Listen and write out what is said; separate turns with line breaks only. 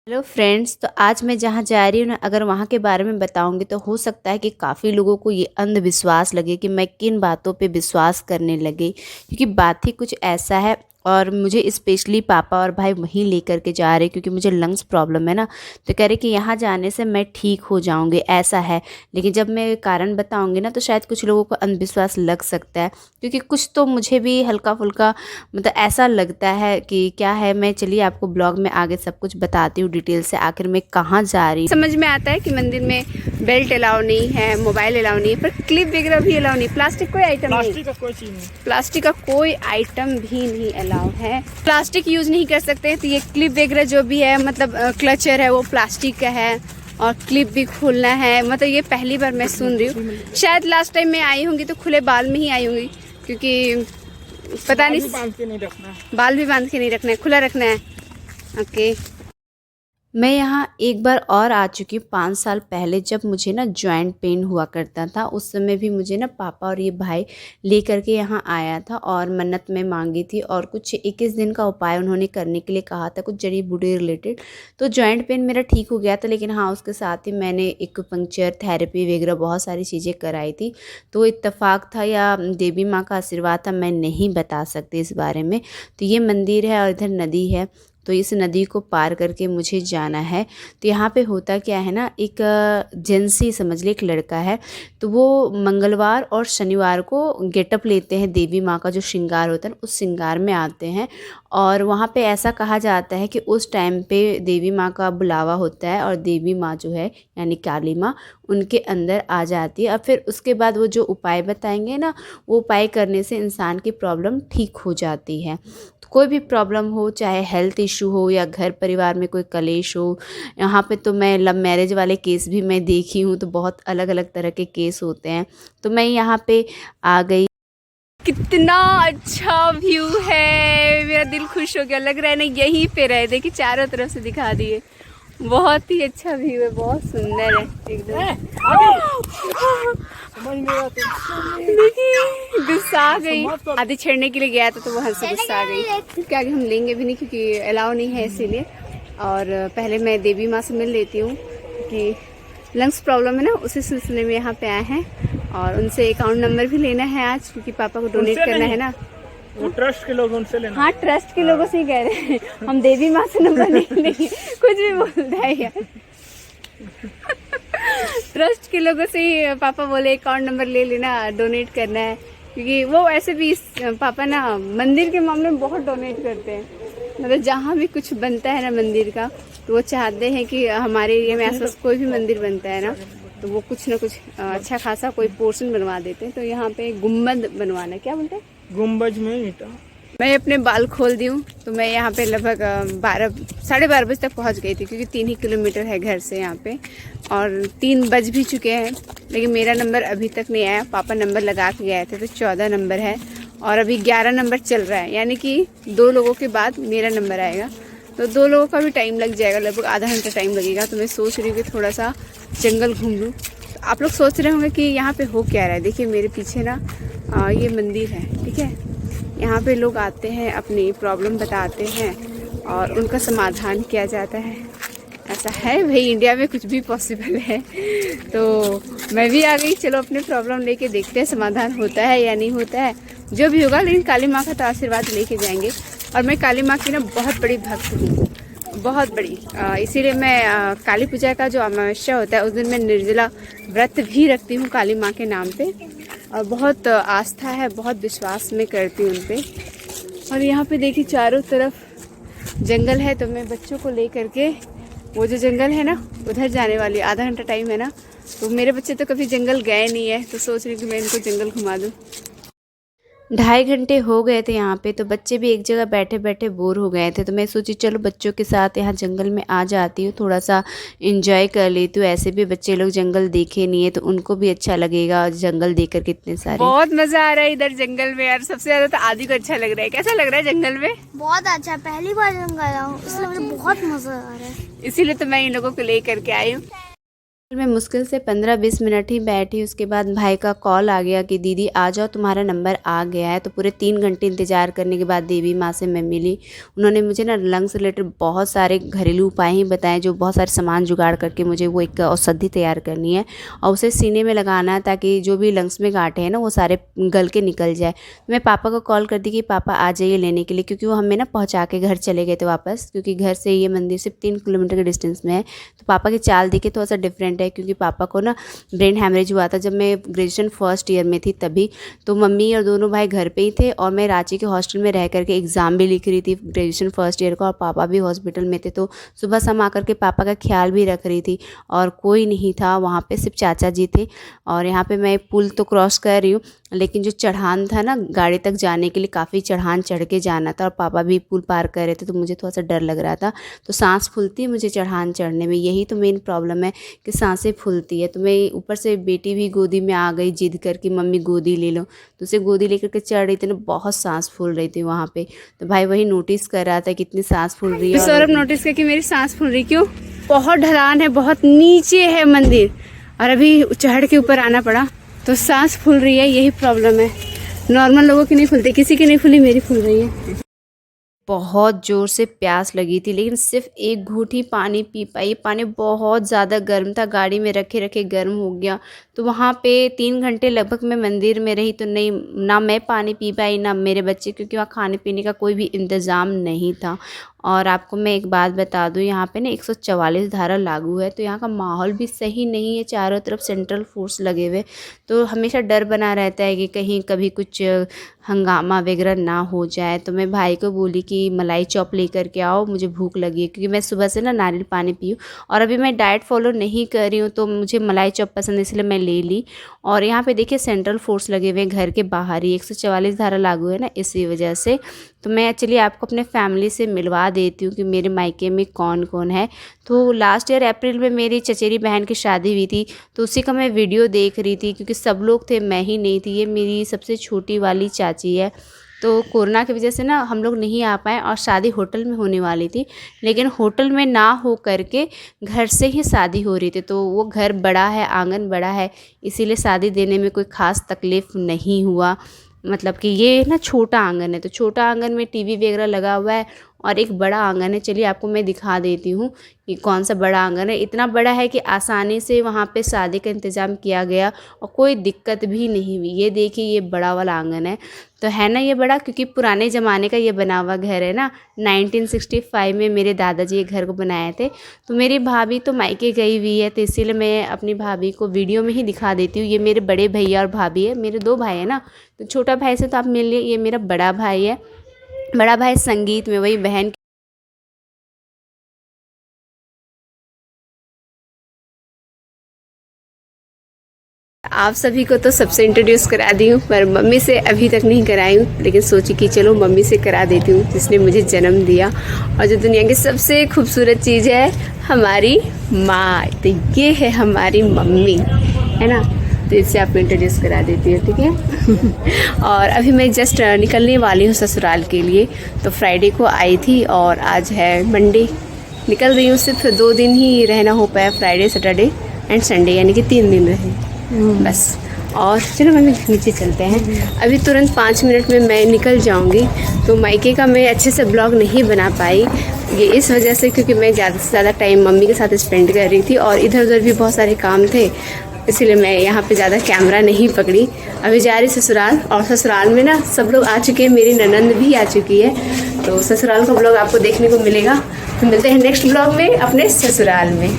Hello friends. तो आज मैं जहाँ जा रही हूँ ना, अगर वहाँ के बारे में बताऊँगी तो हो सकता है कि काफ़ी लोगों को ये अंधविश्वास लगे कि मैं किन बातों पे विश्वास करने लगी, क्योंकि बात ही कुछ ऐसा है। और मुझे स्पेशली पापा और भाई वहीं लेकर के जा रहे, क्योंकि मुझे लंग्स प्रॉब्लम है ना। तो कह रहे कि यहाँ जाने से मैं ठीक हो जाऊँगी, ऐसा है। लेकिन जब मैं कारण बताऊँगी ना तो शायद कुछ लोगों को अंधविश्वास लग सकता है, क्योंकि कुछ तो मुझे भी हल्का फुल्का मतलब ऐसा लगता है कि क्या है। मैं चलिए आपको ब्लॉग में आगे सब कुछ बताती हूँ डिटेल से, आखिर मैं कहाँ जा रही हूँ।
समझ में आता है कि मंदिर में बेल्ट अलाउ नहीं है, मोबाइल अलाउ नहीं है, पर क्लिप वगैरह भी अलाउ नहीं, प्लास्टिक कोई आइटम नहीं,
प्लास्टिक का कोई चीज नहीं,
प्लास्टिक का कोई आइटम भी नहीं अलाउ है। प्लास्टिक यूज नहीं कर सकते। तो ये क्लिप वगैरह जो भी है, मतलब क्लचर है वो प्लास्टिक का है, और क्लिप भी खोलना है। मतलब ये पहली बार मैं सुन रही हूँ। शायद लास्ट टाइम मैं आई होंगी तो खुले बाल में ही आई होंगी, क्योंकि पता नहीं,
बांध के नहीं रखना है।
बाल भी बांध के नहीं रखना है, खुला रखना है। ओके।
मैं यहाँ एक बार और आ चुकी हूँ 5 साल पहले, जब मुझे ना जॉइंट पेन हुआ करता था। उस समय भी मुझे ना पापा और ये भाई ले करके यहाँ आया था और मन्नत में मांगी थी, और कुछ 21 दिन का उपाय उन्होंने करने के लिए कहा था, कुछ जड़ी बूटी रिलेटेड। तो जॉइंट पेन मेरा ठीक हो गया था, लेकिन हाँ उसके साथ ही मैंने एक्यूपंक्चर थेरेपी वगैरह बहुत सारी चीज़ें कराई थी। तो इत्तेफाक था या देवी माँ का आशीर्वाद था, मैं नहीं बता सकती इस बारे में। तो ये मंदिर है और इधर नदी है, तो इस नदी को पार करके मुझे जाना है। तो यहाँ पे होता क्या है ना, एक जेंसी समझ लीजिए, एक लड़का है, तो वो मंगलवार और शनिवार को गेटअप लेते हैं। देवी माँ का जो श्रृंगार होता है उस श्रृंगार में आते हैं। और वहाँ पे ऐसा कहा जाता है कि उस टाइम पे देवी माँ का बुलावा होता है, और देवी माँ जो है यानी काली माँ उनके अंदर आ जाती है। और फिर उसके बाद वो जो उपाय बताएंगे ना, वो उपाय करने से इंसान की प्रॉब्लम ठीक हो जाती है। तो कोई भी प्रॉब्लम हो, चाहे हेल्थ इशू हो या घर परिवार में कोई कलेश हो। यहाँ पे तो मैं लव मैरिज वाले केस भी मैं देखी हूँ, तो बहुत अलग अलग तरह के केस होते हैं। तो मैं यहाँ पे आ गई।
कितना अच्छा व्यू है, मेरा दिल खुश हो गया। लग रहा है ना यहीं पे रहे। देखिए चारों तरफ से दिखा दिए, बहुत ही अच्छा व्यू है, बहुत सुंदर है एकदम।
समझ नहीं आता।
देखिए गुस्सा आ गई, आधी छेड़ने के लिए गया था तो वहाँ से गुस्सा आ गई। क्योंकि आगे हम लेंगे भी नहीं, क्योंकि अलाउ नहीं है इसीलिए। और पहले मैं देवी माँ से मिल लेती हूँ, कि लंग्स प्रॉब्लम है ना, उसी सिलसिले में यहाँ पे आए हैं। और उनसे अकाउंट नंबर भी लेना है आज, क्योंकि पापा को डोनेट करना है ना।
वो ट्रस्ट के लोग, उनसे लेना।
हाँ, ट्रस्ट के लोगों से ही कह रहे हैं, हम देवी माँ से नंबर नहीं लेंगे। कुछ भी बोलता है यार। ट्रस्ट के लोगों से ही पापा बोले अकाउंट नंबर ले लेना, डोनेट करना है। क्योंकि वो ऐसे भी पापा ना मंदिर के मामले में बहुत डोनेट करते हैं। मतलब जहाँ भी कुछ बनता है ना मंदिर का, तो वो चाहते हैं कि हमारे एरिया में आसपास कोई भी मंदिर बनता है ना, तो वो कुछ ना कुछ अच्छा खासा कोई पोर्शन बनवा देते हैं। तो यहाँ पे गुम्बद बनवाना है, क्या बोलते हैं,
गुम्बज में ईंटा।
मैं अपने बाल खोल दी हूँ। तो मैं यहाँ पे लगभग 12-12:30 बजे तक पहुँच गई थी, क्योंकि 3 ही किलोमीटर है घर से यहाँ पे। और 3 बज भी चुके हैं, लेकिन मेरा नंबर अभी तक नहीं आया। पापा नंबर लगा के गए थे, तो 14 नंबर है और अभी 11 नंबर चल रहा है, यानी कि 2 लोगों के बाद मेरा नंबर आएगा। तो 2 लोगों का भी टाइम लग जाएगा, लगभग आधा घंटा टाइम लगेगा। तो मैं सोच रही हूँ कि थोड़ा सा जंगल घूम लूँ। तो आप लोग सोच रहे होंगे कि यहाँ पे हो क्या रहा है। देखिए मेरे पीछे ना ये मंदिर है, ठीक है। यहाँ पे लोग आते हैं, अपनी प्रॉब्लम बताते हैं और उनका समाधान किया जाता है। ऐसा है भाई, इंडिया में कुछ भी पॉसिबल है। तो मैं भी आ गई, चलो अपने प्रॉब्लम लेके देखते हैं समाधान होता है या नहीं होता है, जो भी होगा। लेकिन काली माँ का तो आशीर्वाद लेके जाएंगे। और मैं काली माँ की ना बहुत बड़ी भक्त हूँ, बहुत बड़ी। इसीलिए मैं काली पूजा का जो अमावस्या होता है उस दिन मैं निर्जला व्रत भी रखती हूँ काली माँ के नाम पे। और बहुत आस्था है, बहुत विश्वास में करती हूँ उन पे। और यहाँ पे देखिए चारों तरफ जंगल है, तो मैं बच्चों को ले करके वो जो जंगल है ना उधर जाने वाली। आधा घंटा टाइम है ना, तो मेरे बच्चे तो कभी जंगल गए नहीं है, तो सोच रही हूँ कि मैं इनको जंगल घुमा दूँ।
2.5 घंटे हो गए थे यहाँ पे, तो बच्चे भी एक जगह बैठे बैठे बोर हो गए थे। तो मैं सोची चलो बच्चों के साथ यहाँ जंगल में आ जाती हूँ, थोड़ा सा इंजॉय कर लेती हूँ। ऐसे भी बच्चे लोग जंगल देखे नहीं है, तो उनको भी अच्छा लगेगा। और जंगल देखकर कितने सारे
बहुत मजा आ रहा है इधर जंगल में यार। सबसे ज्यादा तो आदि को अच्छा लग रहा है। कैसा लग रहा है जंगल में?
बहुत अच्छा, पहली बार जंगल आया हूँ, इसलिए मुझे बहुत मजा आ रहा है।
इसीलिए तो मैं इन लोगों को ले करके आई हूँ।
मैं मुश्किल से 15-20 मिनट ही बैठी, उसके बाद भाई का कॉल आ गया कि दीदी आ जाओ, तुम्हारा नंबर आ गया है। तो पूरे 3 घंटे इंतज़ार करने के बाद देवी माँ से मैं मिली। उन्होंने मुझे ना लंग्स रिलेटेड बहुत सारे घरेलू उपाय ही बताए, जो बहुत सारे सामान जुगाड़ करके मुझे वो एक औषधि तैयार करनी है और उसे सीने में लगाना है, ताकि जो भी लंग्स में गांठें हैं ना वो सारे गल के निकल जाए। मैं पापा को कॉल कर दी कि पापा आ जाइए लेने के लिए, क्योंकि वो हमें ना पहुँचा के घर चले गए थे वापस, क्योंकि घर से ये मंदिर सिर्फ 3 किलोमीटर के डिस्टेंस में है। तो पापा की चाल देखे थोड़ा सा डिफरेंट है, क्योंकि पापा को ना ब्रेन हैमरेज हुआ था जब मैं ग्रेजुएशन फर्स्ट ईयर में थी तभी। तो मम्मी और दोनों भाई घर पे ही थे और मैं रांची के हॉस्टल में रह करके एग्ज़ाम भी लिख रही थी ग्रेजुएशन फर्स्ट ईयर का, और पापा भी हॉस्पिटल में थे। तो सुबह शाम आकर के पापा का ख्याल भी रख रही थी और कोई नहीं था वहाँ पे, सिर्फ चाचा जी थे। और यहाँ पे मैं पुल तो क्रॉस कर रही हूँ, लेकिन जो चढ़ान था ना गाड़ी तक जाने के लिए, काफ़ी चढ़ान चढ़ के जाना था और पापा भी पुल पार कर रहे थे, तो मुझे थोड़ा सा डर लग रहा था। तो सांस फूलती है मुझे चढ़ान चढ़ने में, यही तो मेन प्रॉब्लम है कि सांसें फूलती है। तो मैं ऊपर से बेटी भी गोदी में आ गई जिद करके, मम्मी गोदी ले लो, तो उसे गोदी लेकर के चढ़ रही थी ना, बहुत सांस फूल रही थी वहाँ पे। तो भाई वही नोटिस कर रहा था कितनी सांस फूल रही है।
सौरभ नोटिस किया कि मेरी सांस फूल रही, क्यों? बहुत ढलान है, बहुत नीचे है मंदिर और अभी चढ़ के ऊपर आना पड़ा, तो सांस फूल रही है, यही प्रॉब्लम है। नॉर्मल लोगों की नहीं फूलती, किसी की नहीं फूली, मेरी फूल रही है।
बहुत ज़ोर से प्यास लगी थी, लेकिन सिर्फ एक घूंट ही पानी पी पाई। पानी बहुत ज़्यादा गर्म था, गाड़ी में रखे रखे गर्म हो गया। तो वहाँ पे 3 घंटे लगभग मैं मंदिर में रही, तो नहीं ना मैं पानी पी पाई ना मेरे बच्चे, क्योंकि वहाँ खाने पीने का कोई भी इंतज़ाम नहीं था। और आपको मैं एक बात बता दूँ, यहाँ पे ना 144 धारा लागू है, तो यहाँ का माहौल भी सही नहीं है, चारों तरफ सेंट्रल फोर्स लगे हुए, तो हमेशा डर बना रहता है कि कहीं कभी कुछ हंगामा वगैरह ना हो जाए। तो मैं भाई को बोली कि मलाई चॉप लेकर के आओ, मुझे भूख लगी है, क्योंकि मैं सुबह से ना नारियल पानी पी हूँ और अभी मैं डाइट फॉलो नहीं कर रही हूँ, तो मुझे मलाई चॉप पसंद है, इसलिए मैं ले ली। और यहाँ पे देखिए सेंट्रल फोर्स लगे हुए हैं घर के बाहर ही, 144 धारा लागू है ना, इसी वजह से। तो मैं एक्चुअली आपको अपने फैमिली से मिलवा देती हूँ कि मेरे मायके में कौन कौन है। तो लास्ट ईयर अप्रैल में मेरी चचेरी बहन की शादी हुई थी, तो उसी का मैं वीडियो देख रही थी, क्योंकि सब लोग थे, मैं ही नहीं थी। ये मेरी सबसे छोटी वाली चाची है। तो कोरोना की वजह से ना हम लोग नहीं आ पाए और शादी होटल में होने वाली थी, लेकिन होटल में ना हो करके घर से ही शादी हो रही थी। तो वो घर बड़ा है, आंगन बड़ा है, इसीलिए शादी देने में कोई ख़ास तकलीफ़ नहीं हुआ। मतलब कि ये ना छोटा आंगन है, तो छोटा आंगन में टीवी वगैरह लगा हुआ है और एक बड़ा आंगन है। चलिए आपको मैं दिखा देती हूँ कि कौन सा बड़ा आंगन है। इतना बड़ा है कि आसानी से वहाँ पे शादी का इंतज़ाम किया गया और कोई दिक्कत भी नहीं हुई। ये देखिए, ये बड़ा वाला आंगन है, तो है ना ये बड़ा, क्योंकि पुराने ज़माने का ये बना हुआ घर है ना। 1965 में मेरे दादाजी ये घर को बनाए थे। तो मेरी भाभी तो मायके गई हुई है, तो इसीलिए मैं अपनी भाभी को वीडियो में ही दिखा देती हूँ। ये मेरे बड़े भैया और भाभी है, मेरे 2 भाई है ना, तो छोटा भाई से तो आप मिल लिए, ये मेरा बड़ा भाई है। बड़ा भाई संगीत में, वही बहन
आप सभी को तो सबसे इंट्रोड्यूस करा दी हूँ, पर मम्मी से अभी तक नहीं कराई हूँ, लेकिन सोची कि चलो मम्मी से करा देती हूँ, जिसने मुझे जन्म दिया और जो दुनिया की सबसे खूबसूरत चीज़ है, हमारी माँ। तो ये है हमारी मम्मी, है ना। तो इससे आपको इंट्रोड्यूस करा देती हूँ, ठीक है। और अभी मैं जस्ट निकलने वाली हूँ ससुराल के लिए। तो फ्राइडे को आई थी और आज है मंडे, निकल रही हूँ। सिर्फ 2 दिन ही रहना हो पाया, फ्राइडे सैटरडे एंड संडे, यानी कि 3 दिन रहे बस। और चलो मम्मी नीचे चलते हैं। अभी तुरंत 5 मिनट में मैं निकल जाऊंगी। तो मायके का मैं अच्छे से ब्लॉग नहीं बना पाई, ये इस वजह से क्योंकि मैं ज़्यादा से ज़्यादा टाइम मम्मी के साथ स्पेंड कर रही थी और इधर उधर भी बहुत सारे काम थे, इसीलिए मैं यहाँ पे ज़्यादा कैमरा नहीं पकड़ी। अभी जा रही ससुराल, और ससुराल में ना सब लोग आ चुके हैं, मेरी ननंद भी आ चुकी है। तो ससुराल का ब्लॉग आपको देखने को मिलेगा। तो मिलते हैं नेक्स्ट ब्लॉग में अपने ससुराल में।